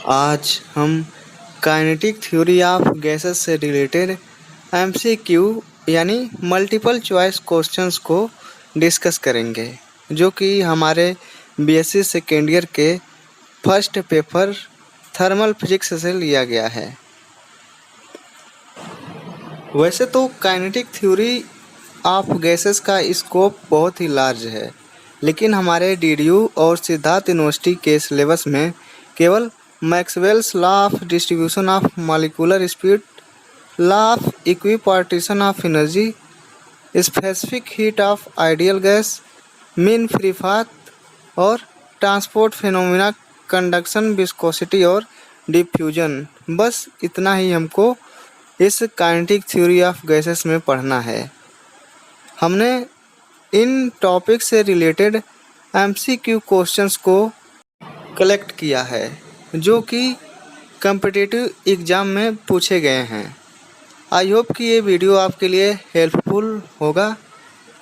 आज हम kinetic theory of gases से रिलेटेड एमसीक्यू यानी मल्टीपल चॉइस क्वेश्चंस को डिस्कस करेंगे, जो कि हमारे बीएससी सेकेंड ईयर के फर्स्ट पेपर थर्मल फिजिक्स से लिया गया है। वैसे तो काइनेटिक थ्योरी ऑफ गैसेस का स्कोप बहुत ही लार्ज है, लेकिन हमारे डीडीयू और सिद्धार्थ यूनिवर्सिटी के सिलेबस में केवल Maxwell's law of distribution of molecular speed, law of equipartition of energy, specific heat of ideal gas, mean free path और ट्रांसपोर्ट फिनोमिना, कंडक्शन, विस्कोसिटी और डिफ्यूजन, बस इतना ही हमको इस काइनेटिक थ्योरी ऑफ गैसेस में पढ़ना है। हमने इन टॉपिक से रिलेटेड एमसीक्यू क्वेश्चंस को कलेक्ट किया है, जो कि कॉम्पिटिटिव एग्ज़ाम में पूछे गए हैं। आई होप कि ये वीडियो आपके लिए हेल्पफुल होगा।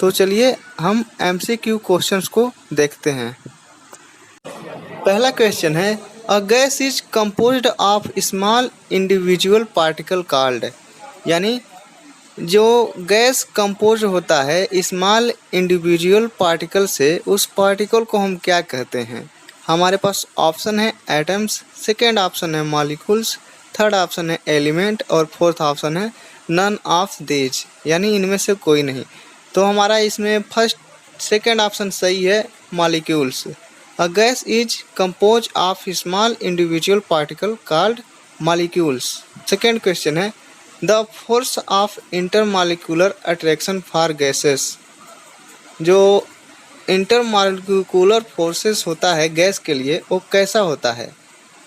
तो चलिए हम एमसीक्यू क्वेश्चंस को देखते हैं। पहला क्वेश्चन है, a gas is composed of small individual particle called, यानी जो गैस कंपोज होता है स्मॉल इंडिविजुअल पार्टिकल से, उस पार्टिकल को हम क्या कहते हैं। हमारे पास ऑप्शन है एटम्स, सेकेंड ऑप्शन है मॉलिक्यूल्स, थर्ड ऑप्शन है एलिमेंट और फोर्थ ऑप्शन है नन ऑफ दीज, यानी इनमें से कोई नहीं। तो हमारा इसमें सेकेंड ऑप्शन सही है, molecules. A gas is composed of small individual particle called molecules. Second question है, the force of intermolecular attraction for gases, जो इंटरमॉलिक्यूलर फोर्सेस होता है गैस के लिए, वो कैसा होता है।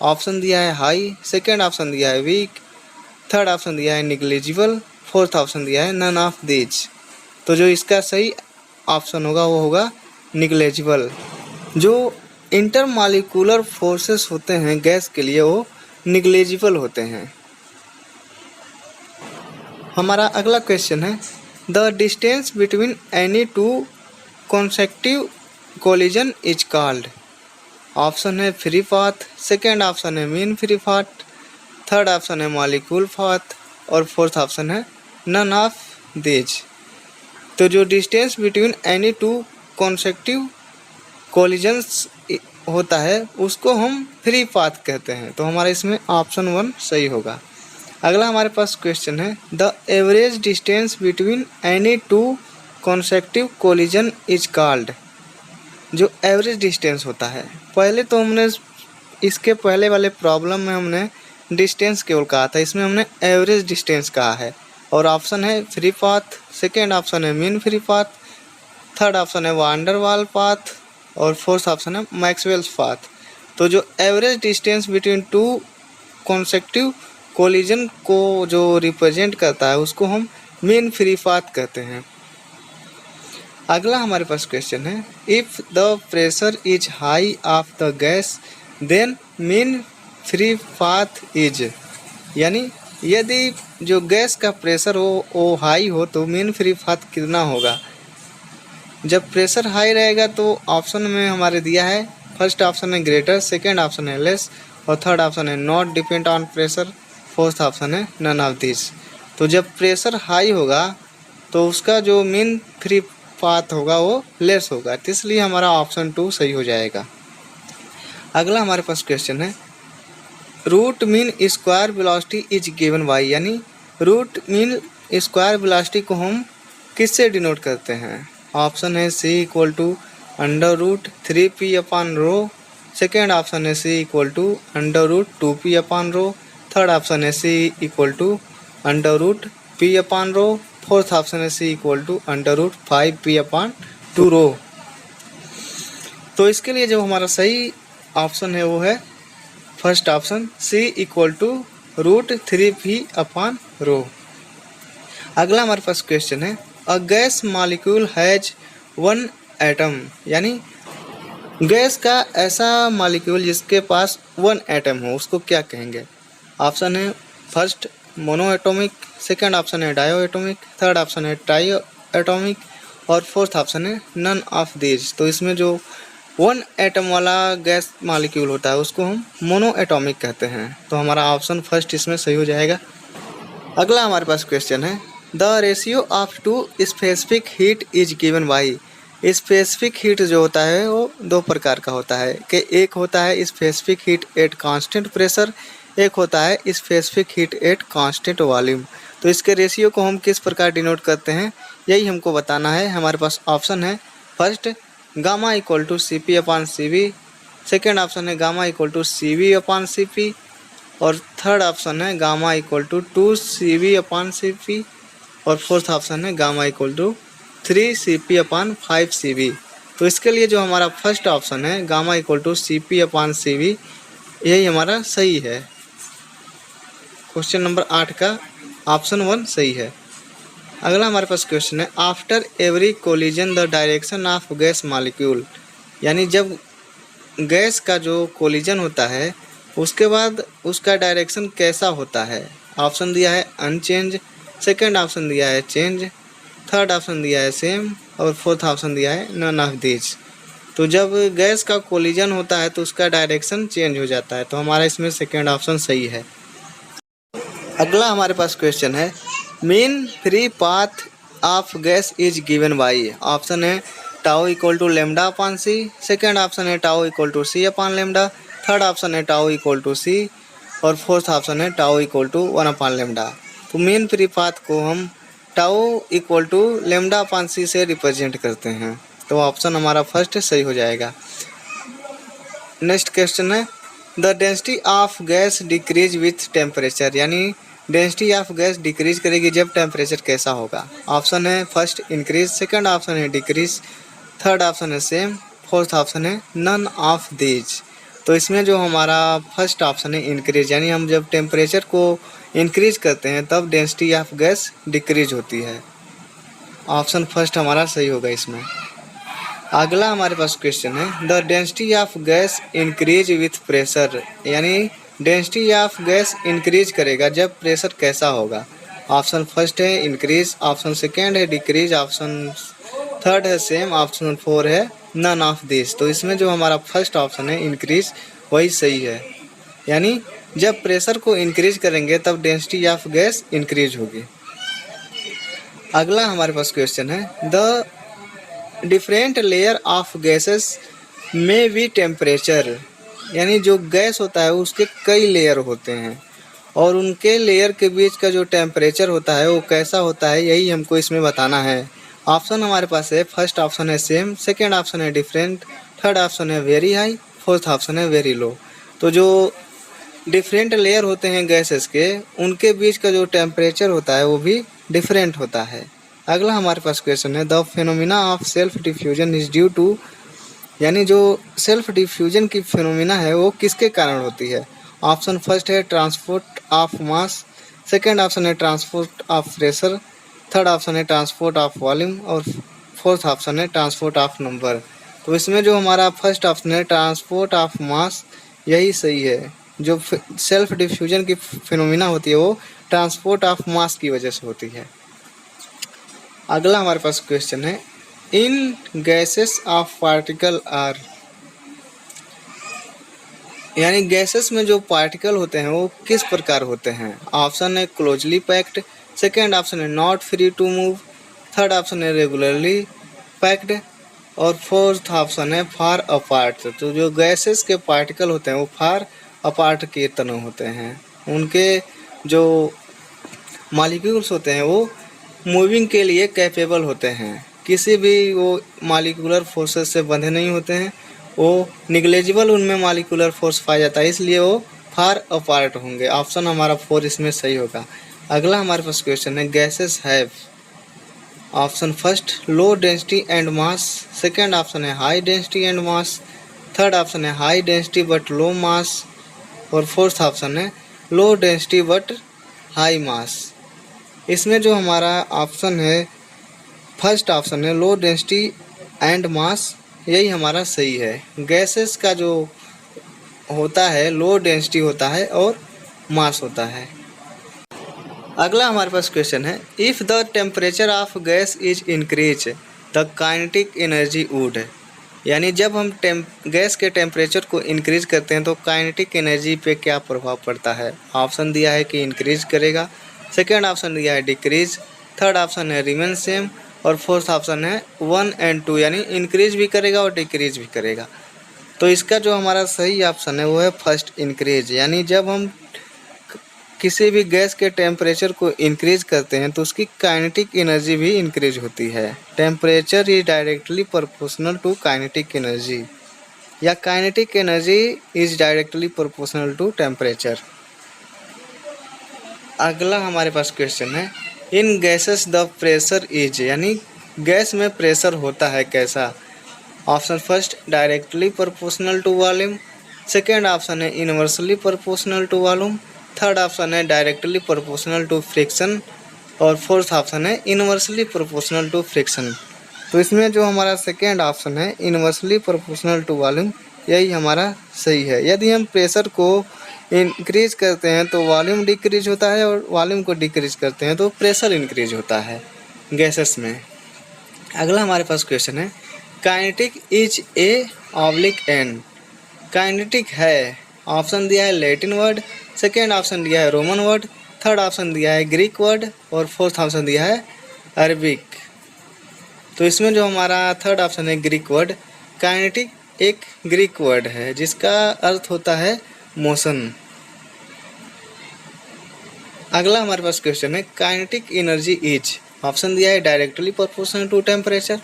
ऑप्शन दिया है हाई, सेकेंड ऑप्शन दिया है वीक, थर्ड ऑप्शन दिया है निग्लिजिबल, फोर्थ ऑप्शन दिया है नन ऑफ दीज। तो जो इसका सही ऑप्शन होगा वो होगा निग्लिजिबल। जो इंटरमॉलिक्यूलर फोर्सेस होते हैं गैस के लिए, वो निग्लिजिबल होते हैं। हमारा अगला क्वेश्चन है, the distance between any two consecutive collision is called. Option है फ्री पाथ, सेकेंड ऑप्शन है mean free path, third option है मॉलिक्यूल पाथ और फोर्थ ऑप्शन है नन ऑफ दीज। तो जो distance between any two consecutive collisions होता है उसको हम फ्री पाथ कहते हैं। तो हमारा इसमें ऑप्शन 1 सही होगा। अगला हमारे पास क्वेश्चन है, the average distance between any two consecutive collision is called. जो एवरेज डिस्टेंस होता है, पहले तो हमने इसके पहले वाले प्रॉब्लम में हमने डिस्टेंस केवल कहा था, इसमें हमने एवरेज डिस्टेंस कहा है। और ऑप्शन है फ्री पाथ, सेकेंड ऑप्शन है mean free path, third option है वांडर वाल पाथ और फोर्थ ऑप्शन है मैक्सवेल्स पाथ। तो जो average distance between two consecutive collision को जो रिप्रेजेंट करता है उसको हम मीन फ्री पाथ कहते हैं। अगला हमारे पास क्वेश्चन है, if the pressure is high of the gas then mean free path is, यानी यदि जो गैस का प्रेशर हो वो हाई हो तो मीन फ्री पाथ कितना होगा। जब प्रेशर हाई रहेगा तो ऑप्शन में हमारे दिया है, फर्स्ट ऑप्शन है ग्रेटर, सेकेंड ऑप्शन है लेस और थर्ड ऑप्शन है not depend on pressure, fourth option है नन ऑफ दिस। तो जब प्रेशर हाई होगा तो उसका जो मीन फ्री पाथ होगा वो लेस होगा, तो इसलिए हमारा ऑप्शन 2 सही हो जाएगा। अगला हमारे पास क्वेश्चन है, root mean square velocity is given by, यानी रूट मीन स्क्वायर वेलोसिटी को हम किससे डिनोट करते हैं। ऑप्शन है c equal to under root 3p upon rho, second option है c equal to under root 2p upon rho, third option है c equal to under root p upon rho, fourth option है c equal to under root 5p upon 2 rho. तो इसके लिए जो हमारा सही option है वो है first option c equal to root 3p upon rho. अगला हमारे पास क्वेश्चन है, a gas molecule has 1 atom, यानी गैस का ऐसा मॉलिक्यूल जिसके पास 1 एटम हो उसको क्या कहेंगे। ऑप्शन है first mono atomic, second option है डायो एटॉमिक, थर्ड ऑप्शन है ट्राई एटॉमिक और फोर्थ ऑप्शन है नन ऑफ दीज। तो इसमें जो 1 एटम वाला गैस मॉलिक्यूल होता है उसको हम मोनो एटॉमिक कहते हैं। तो हमारा ऑप्शन फर्स्ट इसमें सही हो जाएगा। अगला हमारे पास क्वेश्चन है the ratio of two specific heat is given by. Specific heat जो होता है वो दो प्रकार का होता है कि एक होता है specific heat at constant pressure, एक होता है specific heat at constant volume. तो इसके रेशियो को हम किस प्रकार डिनोट करते हैं यही हमको बताना है। हमारे पास ऑप्शन है first gamma equal to C P upon C V, second option है gamma equal to C V upon C P, और थर्ड ऑप्शन है gamma equal to 2 CV upon C P, और फोर्थ ऑप्शन है gamma equal to 3 CP upon 5 CV। तो इसके लिए जो हमारा फर्स्ट ऑप्शन है gamma equal to C P upon C V यही हमारा सही है। क्वेश्चन नंबर 8 का ऑप्शन 1 सही है। अगला हमारे पास क्वेश्चन है after every collision the direction of gas molecule. यानी जब गैस का जो कोलिजन होता है उसके बाद उसका डायरेक्शन कैसा होता है। ऑप्शन दिया है अनचेंज, सेकंड ऑप्शन दिया है चेंज, थर्ड ऑप्शन दिया है सेम, और फोर्थ ऑप्शन दिया है नन ऑफ दीज। तो जब गैस का कोलिजन होता है तो उसका डायरेक्शन चेंज हो जाता है। तो हमारा इसमें सेकंड ऑप्शन सही है। अगला हमारे पास क्वेश्चन है mean free path of gas is given by. Option है tau equal to lambda upon C, second option है tau equal to C upon lambda, third option है टाउ इक्वल टू सी, और फोर्थ ऑप्शन है tau equal to 1 upon lambda. तो mean free path को हम tau equal to lambda upon C से represent करते हैं। तो ऑप्शन हमारा फर्स्ट सही हो जाएगा। नेक्स्ट क्वेश्चन है the density of gas decrease with temperature. यानी डेंसिटी ऑफ गैस डिक्रीज करेगी जब टेम्परेचर कैसा होगा। ऑप्शन है फर्स्ट इंक्रीज, सेकंड ऑप्शन है डिक्रीज, थर्ड ऑप्शन है सेम, फोर्थ ऑप्शन है नन ऑफ दीज। तो इसमें जो हमारा फर्स्ट ऑप्शन है इंक्रीज, यानी हम जब टेम्परेचर को इंक्रीज करते हैं तब डेंसिटी ऑफ गैस डिक्रीज होती है। ऑप्शन फर्स्ट हमारा सही होगा इसमें। अगला हमारे पास क्वेश्चन है the density of gas increase with pressure. यानी डेंसिटी ऑफ गैस इंक्रीज करेगा जब प्रेशर कैसा होगा। ऑप्शन फर्स्ट है इंक्रीज, ऑप्शन सेकेंड है डिक्रीज, ऑप्शन थर्ड है सेम, ऑप्शन फोर है नन ऑफ दिस। तो इसमें जो हमारा फर्स्ट ऑप्शन है इंक्रीज वही सही है। यानी जब प्रेशर को इंक्रीज करेंगे तब डेंसिटी ऑफ गैस इंक्रीज होगी। अगला हमारे पास क्वेश्चन है the different layer of gases में भी टेम्परेचर। यानी जो गैस होता है उसके कई लेयर होते हैं और उनके लेयर के बीच का जो टेम्परेचर होता है वो कैसा होता है यही हमको इसमें बताना है। ऑप्शन हमारे पास है फर्स्ट ऑप्शन है सेम, सेकेंड ऑप्शन है डिफरेंट, थर्ड ऑप्शन है वेरी हाई, फोर्थ ऑप्शन है वेरी लो। तो जो डिफरेंट लेयर होते हैं गैसेस के उनके बीच का जो टेम्परेचर होता है वो भी डिफरेंट होता है। अगला हमारे पास क्वेश्चन है the phenomena of self diffusion is due to. यानी जो सेल्फ डिफ्यूजन की फिनोमिना है वो किसके कारण होती है। ऑप्शन फर्स्ट है transport of mass, second option है transport of pressure, third option है ट्रांसपोर्ट ऑफ वॉल्यूम, और फोर्थ ऑप्शन है ट्रांसपोर्ट ऑफ नंबर। तो इसमें जो हमारा फर्स्ट ऑप्शन है ट्रांसपोर्ट ऑफ मास यही सही है। जो सेल्फ डिफ्यूजन की फिनोमिना होती है वो ट्रांसपोर्ट ऑफ मास की वजह से होती है। अगला हमारे पास क्वेश्चन है in gases of particle are. यानी गैसेस में जो पार्टिकल होते हैं वो किस प्रकार होते हैं। ऑप्शन है क्लोजली पैक्ड, सेकेंड ऑप्शन है not free to move, third option है रेगुलरली पैक्ड, और फोर्थ ऑप्शन है फार अपार्ट। तो जो गैसेस के पार्टिकल होते हैं वो फार अपार्ट के तरह होते हैं। उनके जो मॉलिक्यूल्स होते हैं वो मूविंग के लिए कैपेबल होते हैं, किसी भी वो मॉलिक्यूलर फोर्सेस से बंधे नहीं होते हैं, वो निग्लेजिबल उनमें मॉलिक्यूलर फोर्स पाया जाता है, इसलिए वो फार अपार्ट होंगे। ऑप्शन हमारा 4 इसमें सही होगा। अगला हमारे पास क्वेश्चन है gases have. Option first low density and mass, second option है high density and mass, third option है high density but low mass, और फोर्थ ऑप्शन है low density but high mass. इसमें जो हमारा ऑप्शन है फर्स्ट ऑप्शन है low density and मास यही हमारा सही है। गैसेस का जो होता है लो डेंसिटी होता है और मास होता है। अगला हमारे पास क्वेश्चन है if the temperature of gas is increase the kinetic energy would. यानी जब हम गैस के टेम्परेचर को इंक्रीज करते हैं तो काइनेटिक एनर्जी पे क्या प्रभाव पड़ता है। ऑप्शन दिया है कि इंक्रीज करेगा, सेकेंड ऑप्शन दिया है डिक्रीज, थर्ड ऑप्शन है रिमेन सेम और फोर्थ ऑप्शन है 1 एंड 2 यानी इंक्रीज भी करेगा और डिक्रीज भी करेगा। तो इसका जो हमारा सही ऑप्शन है वो है फर्स्ट इंक्रीज, यानी जब हम किसी भी गैस के टेम्परेचर को इंक्रीज करते हैं तो उसकी काइनेटिक एनर्जी भी इंक्रीज होती है। Temperature is directly proportional to kinetic energy या kinetic energy is directly proportional to temperature. अगला हमारे पास क्वेश्चन है in gases the pressure is, यानी गैस में प्रेशर होता है कैसा। Option first directly proportional to volume, second option है inversely proportional to volume, third option है डायरेक्टली प्रोपोर्शनल टू फ्रिक्शन और फोर्थ ऑप्शन है इनवर्सली प्रोपोर्शनल टू फ्रिक्शन। तो इसमें जो हमारा सेकेंड ऑप्शन है इनवर्सली प्रोपोर्शनल टू वॉल्यूम, यही हमारा सही है। यदि हम प्रेशर को इंक्रीज करते हैं तो वॉल्यूम डिक्रीज होता है और वॉल्यूम को डिक्रीज करते हैं तो प्रेशर इंक्रीज होता है गैसेस में। अगला हमारे पास क्वेश्चन है kinetic is a oblique an. Kinetic है, ऑप्शन दिया है लैटिन वर्ड, सेकेंड ऑप्शन दिया है रोमन वर्ड, थर्ड ऑप्शन दिया है ग्रीक वर्ड और फोर्थ ऑप्शन दिया है अरबिक। तो इसमें जो हमारा थर्ड ऑप्शन है ग्रीक वर्ड, काइनेटिक एक ग्रीक वर्ड है जिसका अर्थ होता है मोशन। अगला हमारे पास क्वेश्चन है काइनेटिक एनर्जी इज, ऑप्शन दिया है directly proportional to temperature,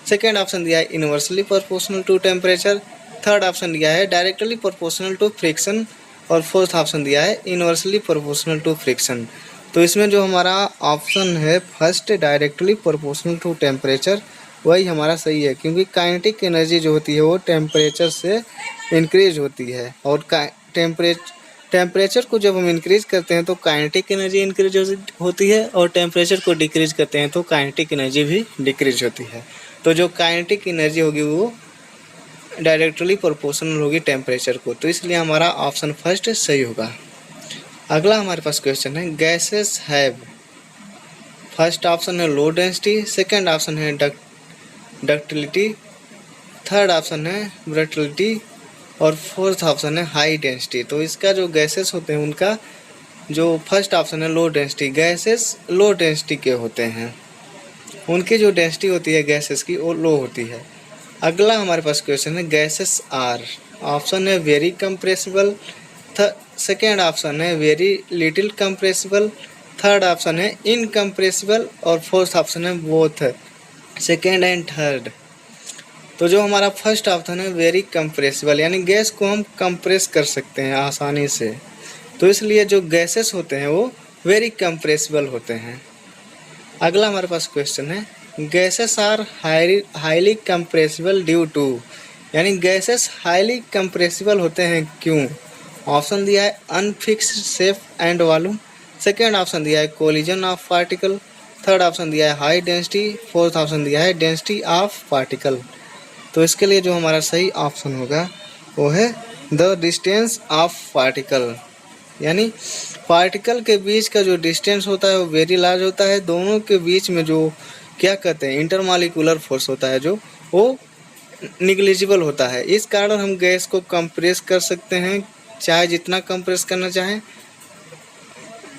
second option दिया है inversely proportional to temperature, third option दिया है डायरेक्टली प्रोपोर्शनल टू फ्रिक्शन और फोर्थ ऑप्शन दिया है इनवर्सली प्रोपोर्शनल टू फ्रिक्शन। तो इसमें जो हमारा ऑप्शन है first directly proportional to temperature वही हमारा सही है, क्योंकि काइनेटिक एनर्जी जो होती है वो टेम्परेचर से इंक्रीज होती है और टेम्परेचर को जब हम इंक्रीज करते हैं तो काइनेटिक एनर्जी इंक्रीज होती है और टेम्परेचर को डिक्रीज करते हैं तो काइनेटिक एनर्जी भी डिक्रीज होती है। तो जो काइनेटिक एनर्जी होगी वो डायरेक्टली प्रोपोर्शनल होगी टेम्परेचर को, तो इसलिए हमारा ऑप्शन फर्स्ट सही होगा। अगला हमारे पास क्वेश्चन है गैसेस हैव, फर्स्ट ऑप्शन है लो डेंसिटी, सेकंड ऑप्शन है डक्टिलिटी, थर्ड ऑप्शन है ब्रिटलिटी और फोर्थ ऑप्शन है हाई डेंसिटी। तो इसका जो गैसेस होते हैं उनका जो फर्स्ट ऑप्शन है low density, gases low density के होते हैं, उनकी जो डेंसिटी होती है गैसेस की वो लो होती है। अगला हमारे पास क्वेश्चन है गैसेस आर, ऑप्शन है वेरी कंप्रेसिबल, सेकेंड ऑप्शन है very little compressible, third option है इनकम्प्रेसिबल और फोर्थ ऑप्शन है बोथ सेकेंड एंड थर्ड। तो जो हमारा फर्स्ट ऑप्शन है वेरी कंप्रेसिबल, यानी गैस को हम कंप्रेस कर सकते हैं आसानी से, तो इसलिए जो गैसेस होते हैं वो वेरी कंप्रेसिबल होते हैं। अगला हमारे पास क्वेश्चन है gases are highly compressible due to, यानी गैसेस हाईली कंप्रेसिबल होते हैं क्यों। ऑप्शन दिया है unfixed shape and volume, second option दिया है collision of particle, third option दिया है हाई डेंसिटी, फोर्थ ऑप्शन दिया है डेंसिटी ऑफ पार्टिकल। तो इसके लिए जो हमारा सही ऑप्शन होगा वो है द डिस्टेंस ऑफ पार्टिकल, यानी पार्टिकल के बीच का जो डिस्टेंस होता है वो वेरी लार्ज होता है। दोनों के बीच में जो क्या कहते हैं इंटरमॉलिक्यूलर फोर्स होता है जो वो निग्लिजिबल होता है। इस कारण हम गैस को कंप्रेस कर सकते हैं चाहे जितना कंप्रेस करना चाहें,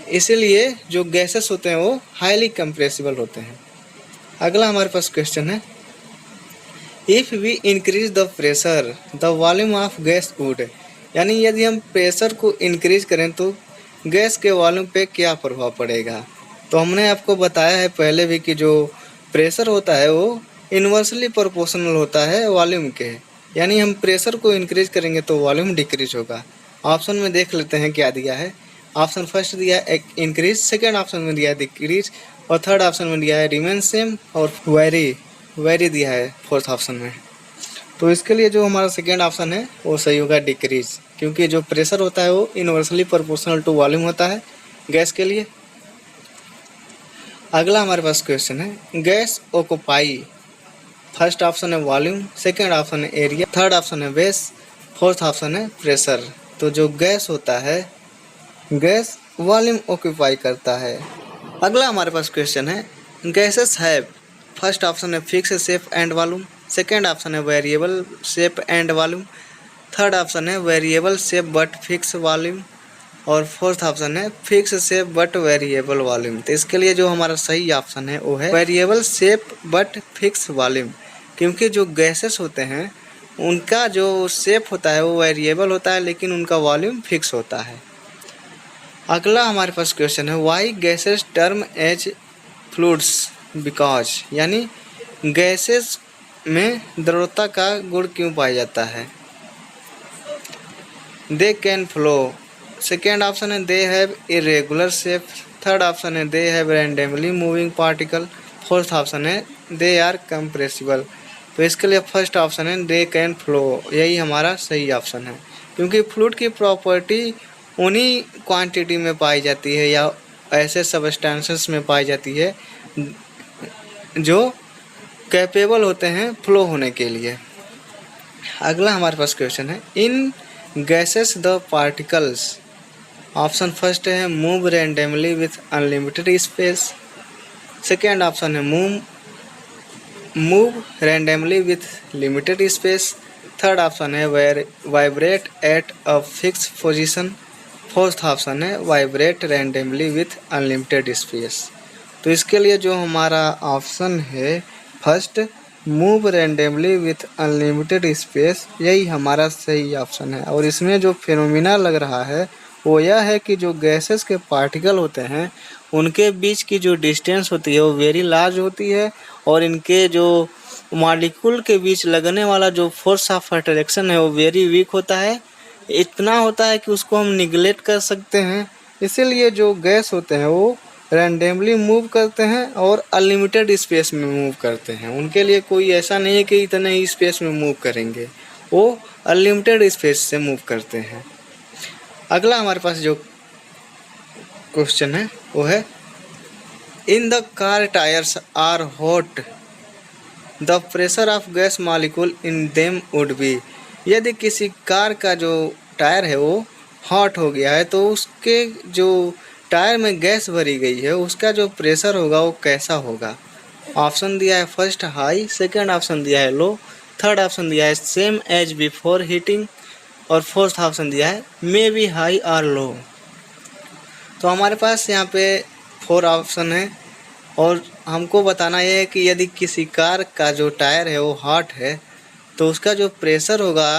इसीलिए जो गैसेस होते हैं वो हाईली कंप्रेसिबल होते हैं। अगला हमारे पास क्वेश्चन है if we increase the pressure the volume of gas would, यानी यदि हम प्रेशर को इंक्रीज करें तो गैस के वॉल्यूम पे क्या प्रभाव पड़ेगा। तो हमने आपको बताया है पहले भी कि जो प्रेशर होता है वो इन्वर्सली प्रोपोर्शनल होता है वॉल्यूम के, यानी हम प्रेशर को इंक्रीज करेंगे तो वॉल्यूम डिक्रीज होगा। ऑप्शन में देख लेते हैं क्या दिया है। ऑप्शन फर्स्ट दिया है इंक्रीज, सेकेंड ऑप्शन में दिया है डिक्रीज और थर्ड ऑप्शन में दिया है रिमेन सेम और वेरी दिया है फोर्थ ऑप्शन में। तो इसके लिए जो हमारा सेकेंड ऑप्शन है वो सही होगा डिक्रीज, क्योंकि जो प्रेशर होता है वो इन्वर्सली प्रोपोर्शनल टू वॉल्यूम होता है गैस के लिए। अगला हमारे पास क्वेश्चन है गैस ऑक्यूपाई, फर्स्ट ऑप्शन है वॉल्यूम, सेकेंड ऑप्शन है एरिया, थर्ड ऑप्शन है बेस, फोर्थ ऑप्शन है प्रेशर। तो जो गैस होता है गैस वॉल्यूम ऑक्यूपाई करता है। अगला हमारे पास क्वेश्चन है गैसेस हैव, फर्स्ट ऑप्शन है fix shape and volume, second option है variable shape and volume, third option है variable shape but fix volume, और फोर्थ ऑप्शन है fix shape but variable volume. तो इसके लिए जो हमारा सही ऑप्शन है वो है variable shape but fix volume, क्योंकि जो गैसेस होते हैं उनका जो शेप होता है वो वेरिएबल होता है लेकिन उनका वॉल्यूम फिक्स होता है। अगला हमारे पास क्वेश्चन है why gases term as fluids because, यानी गैसेस में द्रवता का गुण क्यों पाया जाता है। They can flow, second option है they have irregular shape, third option है they have randomly moving particle, fourth option है दे आर कंप्रेसिबल। तो इसके लिए फर्स्ट ऑप्शन है दे कैन फ्लो, यही हमारा सही ऑप्शन है, क्योंकि फ्लूइड की प्रॉपर्टी उन्हीं क्वांटिटी में पाई जाती है या ऐसे सबस्टेंसेस में पाई जाती है जो कैपेबल होते हैं फ्लो होने के लिए। अगला हमारे पास क्वेश्चन है in gases the particles, option first है move randomly with unlimited space, second option है move randomly with limited space, third option है vibrate at a fix position, fourth option है vibrate randomly with unlimited space. तो इसके लिए जो हमारा option है first move randomly with unlimited space, यही हमारा सही ऑप्शन है। और इसमें जो फिनोमिना लग रहा है वो यह है कि जो गैसेस के पार्टिकल होते हैं उनके बीच की जो डिस्टेंस होती है वो वेरी लार्ज होती है, और इनके जो मॉलिक्यूल के बीच लगने वाला जो फोर्स ऑफ अट्रैक्शन है वो वेरी वीक होता है, इतना होता है कि उसको हम निगलेक्ट कर सकते हैं। इसीलिए जो गैस होते हैं वो रैंडमली मूव करते हैं और अनलिमिटेड स्पेस में मूव करते हैं। उनके लिए कोई ऐसा नहीं है कि इतने ही स्पेस में मूव करेंगे, वो अनलिमिटेड स्पेस से मूव करते हैं। अगला हमारे पास जो क्वेश्चन है वो है in the car tyres are hot the pressure of gas molecule in them would be, यदि किसी कार का जो टायर है वो हॉट हो गया है तो उसके जो टायर में गैस भरी गई है उसका जो प्रेशर होगा वो कैसा होगा। ऑप्शन दिया है फर्स्ट हाई, सेकंड ऑप्शन दिया है लो, थर्ड ऑप्शन दिया है सेम एज बिफोर हीटिंग, और फोर्थ ऑप्शन दिया है मे बी हाई और लो। तो हमारे पास यहाँ पे 4 ऑप्शन है और हमको बताना यह है कि यदि किसी कार का जो टायर है वो हॉट है तो उसका जो प्रेशर होगा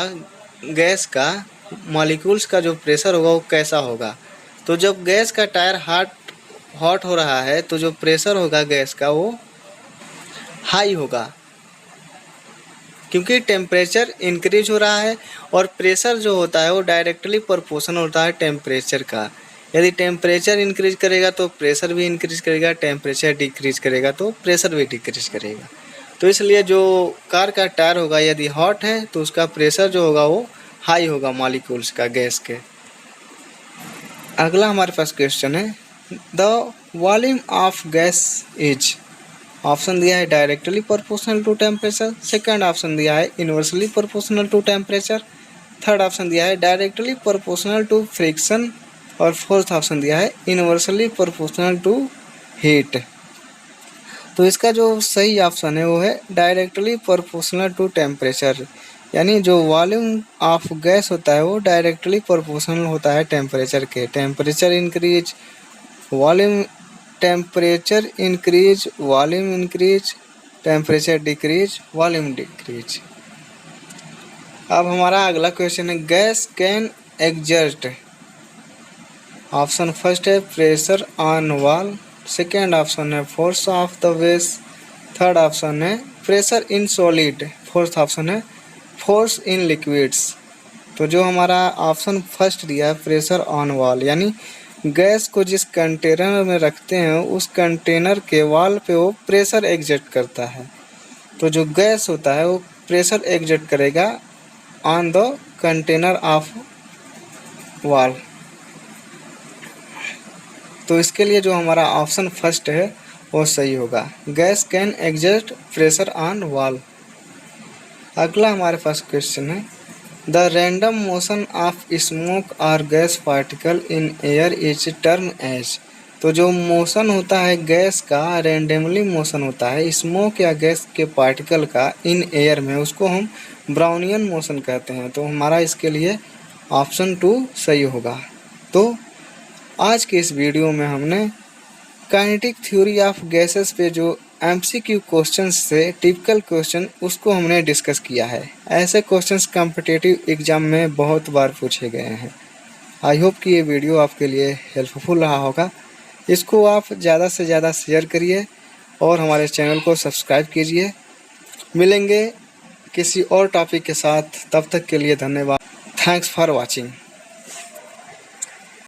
गैस का मॉलिक्यूल्स का जो प्रेशर होगा वो कैसा होगा। तो जब गैस का टायर हॉट हो रहा है तो जो प्रेशर होगा गैस का वो हाई होगा, क्योंकि टेम्परेचर इंक्रीज हो रहा है और प्रेशर जो होता है वो डायरेक्टली प्रोपोर्शनल होता है टेम्परेचर का। यदि टेम्परेचर इंक्रीज करेगा तो प्रेशर भी इंक्रीज करेगा, टेम्परेचर डिक्रीज करेगा तो प्रेशर भी डिक्रीज करेगा। तो इसलिए जो कार का टायर होगा यदि हॉट है तो उसका प्रेशर जो होगा वो हाई होगा मॉलिक्यूल्स का गैस के। अगला हमारे पास क्वेश्चन है the volume of gas is, option दिया है directly proportional to temperature, second option दिया है inversely proportional to temperature, third option दिया है डायरेक्टली प्रोपोर्शनल टू फ्रिक्शन, और फोर्थ ऑप्शन दिया है इनवर्सली प्रोपोर्शनल टू हीट। तो इसका जो सही ऑप्शन है वो है डायरेक्टली प्रोपोर्शनल टू टेम्परेचर, यानी जो वॉल्यूम ऑफ गैस होता है वो डायरेक्टली प्रोपोर्शनल होता है टेम्परेचर के। Temperature increase volume, temperature increase volume increase, temperature decrease volume decrease. अब हमारा अगला क्वेश्चन है gas can exert, option first है pressure on wall, second option है force of the ways, third option है pressure in solid, fourth option है force in liquids. तो जो हमारा ऑप्शन फर्स्ट दिया है प्रेशर ऑन वॉल, यानी गैस को जिस कंटेनर में रखते हैं उस कंटेनर के वॉल पे वो प्रेशर एग्जर्ट करता है। तो जो गैस होता है वो प्रेशर एग्जर्ट करेगा on the container of wall. तो इसके लिए जो हमारा ऑप्शन फर्स्ट है वो सही होगा, gas can exert pressure on wall. अगला हमारे पास क्वेश्चन है the random motion of smoke और gas particle in air is term as, तो जो मोशन होता है गैस का, रैंडमली मोशन होता है स्मोक या गैस के पार्टिकल का इन एयर में, उसको हम ब्राउनियन मोशन कहते हैं। तो हमारा इसके लिए ऑप्शन 2 सही होगा। तो आज के इस वीडियो में हमने काइनेटिक थ्योरी ऑफ गैसेस पे जो एमसीक्यू क्वेश्चंस से टिपिकल क्वेश्चन उसको हमने डिस्कस किया है। ऐसे क्वेश्चंस कॉम्पिटिटिव एग्जाम में बहुत बार पूछे गए हैं। आई होप कि ये वीडियो आपके लिए हेल्पफुल रहा होगा। इसको आप ज़्यादा से ज़्यादा शेयर करिए और हमारे चैनल को सब्सक्राइब कीजिए। मिलेंगे किसी और टॉपिक के साथ, तब तक के लिए धन्यवाद। Thanks for watching.